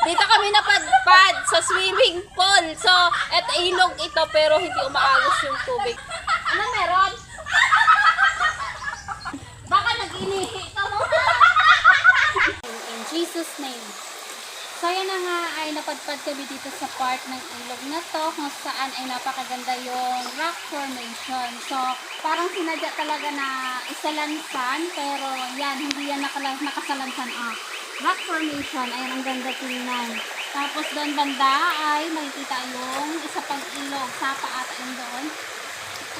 Dito kami napadpad sa swimming pool. So, ilog ito pero hindi umaagos yung tubig. Ano meron? Baka nag-inihi ka mo. In Jesus' name. So, yan na nga ay napadpad kami dito sa part ng ilog na to kung saan ay napakaganda yung rock formation. So, parang sinadya talaga na isalansan pero yan, hindi yan nakasalansan. Rock formation, ayan ang ganda tingnan. Tapos doon banda ay makikita yung isa pang ilog, sapa at yun doon.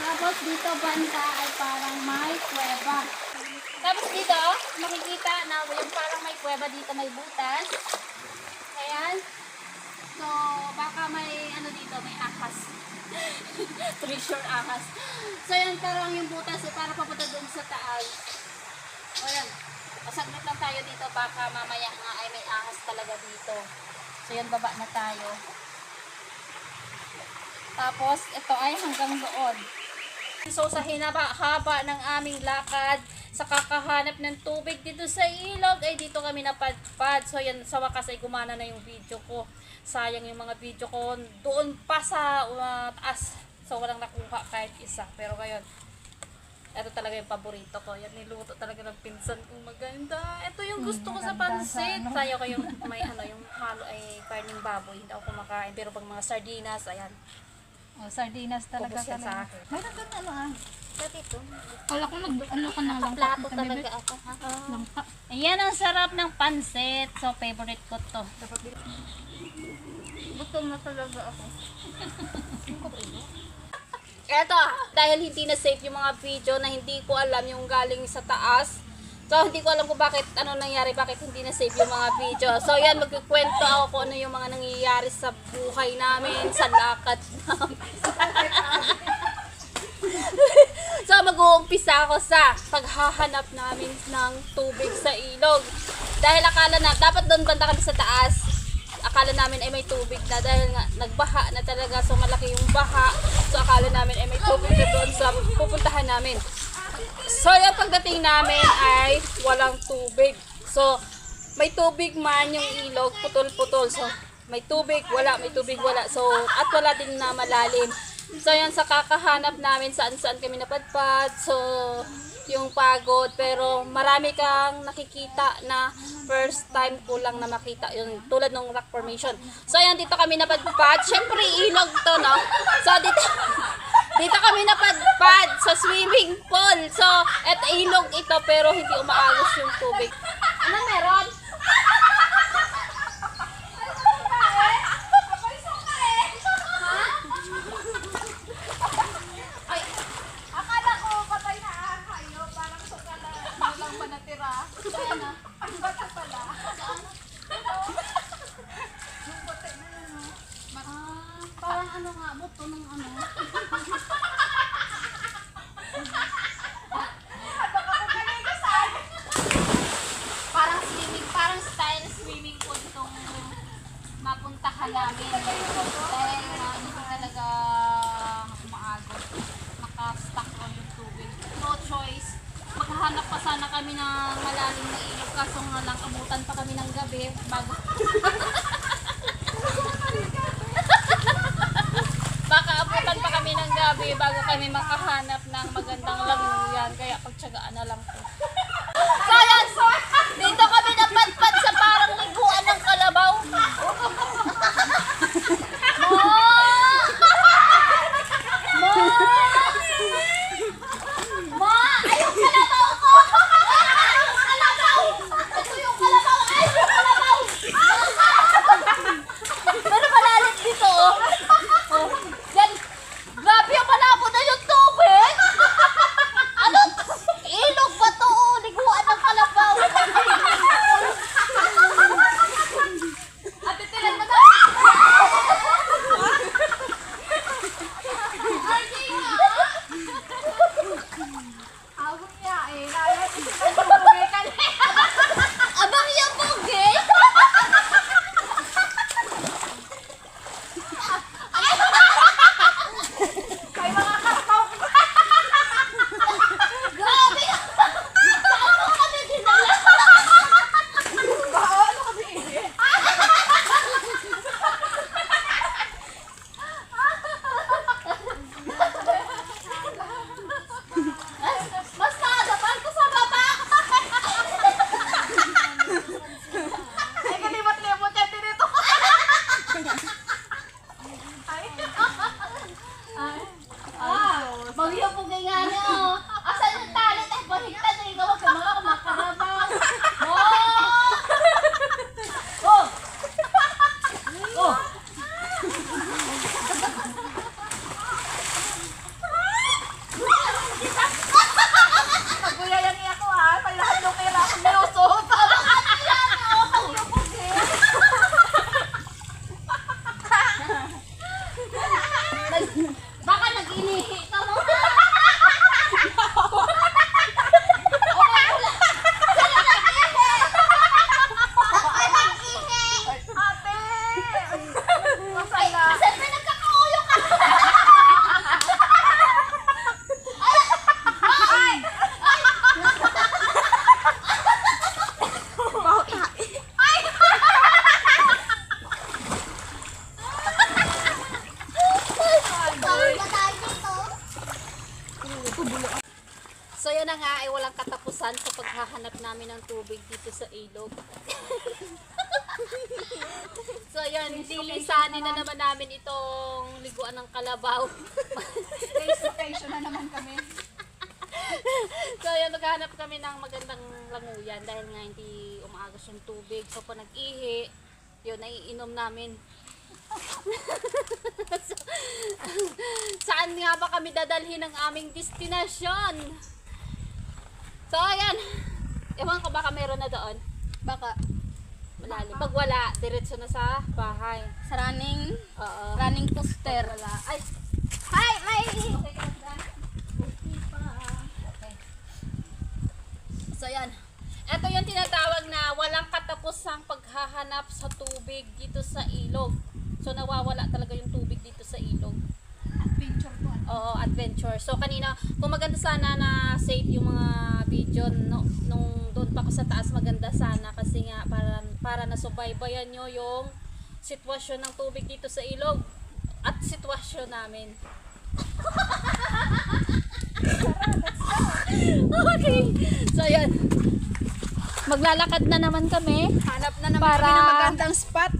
Tapos dito banda ay parang may kuweba. Tapos dito, makikita na yung parang may kuweba dito, may butas. Ayan. So, baka may ano dito, may ahas. Treasure ahas. So, yan parang yung butas para papunta doon sa taas. Ayan. Pasaglit lang tayo dito, baka mamaya nga ay may ahas talaga dito. So, yan, baba na tayo. Tapos, ito ay hanggang doon. So, sa haba ng aming lakad, sa kakahanap ng tubig dito sa ilog, ay dito kami napadpad. So, yan, sa wakas ay gumana na yung video ko. Sayang yung mga video ko doon pa sa taas. So, walang nakuha kahit isa. Pero ngayon, ito talaga yung paborito ko. Yan, niluto talaga ng pinsan kong maganda. Ito yung gusto ko sa pansit. Sayo ko yung may yung halo ay karning baboy. Hindi ako kumakain. Pero pag mga sardinas, ayan. Oh, sardinas talaga Ubus yan sa akin. Mayroon doon Dito. Kala ko ka ng langka. Plato talaga ako. Langka. Ayan ang sarap ng pansit. So, favorite ko to. Gutom na talaga ako. Eto, dahil hindi na safe yung mga video na hindi ko alam yung galing sa taas. So, hindi ko alam kung bakit, ano nangyari, bakit hindi na safe yung mga video. So, yan, magkikwento ako kung ano yung mga nangyayari sa buhay namin, sa lakad namin. So, mag-uumpisa ako sa paghahanap namin ng tubig sa ilog. Dahil akala na, dapat doon banda kami sa taas. Akala namin ay may tubig na dahil nga nagbaha na talaga. So, malaki yung baha. So, akala namin ay may tubig na doon sa pupuntahan namin. So, yung pagdating namin ay walang tubig. So, may tubig man yung ilog, putol-putol. So, may tubig, wala, may tubig, wala. So, at wala din na malalim. So, yan sa kakahanap namin saan-saan kami napadpad. So, yung pagod. Pero, marami kang nakikita na first time ko lang na makita. Yung tulad ng rock formation. So, yan, dito kami napadpad. Siyempre, ilog to, no? So, dito kami napadpad sa swimming pool. So, ilog ito pero hindi umaagos yung tubig. Ano meron? Ay, Akala ko patay na kayo. Parang sukala. Walang pa natira. kaya na. Ang bata pala. Yung patay na yun. Parang ano nga, buto ng ano. Parang style swimming pool itong mapuntahan namin. Dahil hindi ko talaga umaagos. Naka-stuck on yung tubig. No choice. Maghahanap pa sana kami ng malalim na ilog. Kaso nga lang, abutan pa kami ng gabi. Baka abutan pa kami ng gabi bago kami makahanap ng magandang lamuyan. Kaya pagtsagaan na lang po. So yan, dito kami napadpad sa parang liguan ng kalabaw. Ma! Ayong kalabaw ko! Ayong kalabaw! Ito yung kalabaw! Ayong kalabaw! Pero malalim dito, oh. Oh, yan. Grabe yung malabo na yung tubig. Ano? Ilog katapusan sa paghahanap namin ng tubig dito sa ilog. So ayan, lilisanin na naman namin itong liguan ng kalabaw. Vacation na naman kami. So ayan, maghahanap kami ng magandang languyan dahil nga hindi umaagos yung tubig. So pag nag-ihi, yun, naiinom namin. So, saan nga ba kami dadalhin ng aming destinasyon? So ayan, ewan ko baka meron na doon. Baka Malalim. Pag wala, diretso na sa bahay. sa running Oo. toaster. Wala. Ay, Hi, may okay ka lang. Okay. So yan. Ito yung tinatawag na walang katapusang paghahanap sa tubig dito sa ilog. So nawawala talaga yung tubig dito sa ilog. adventure ko. Oo, adventure. So kanina, kung maganda sana na save yung mga video nung doon pa ako sa taas, maganda sana kasi nga para nasubaybayan nyo yung sitwasyon ng tubig dito sa ilog at sitwasyon namin. Okay. So yan. Maglalakad na naman kami Hanap na naman Para- kami ng magandang spot.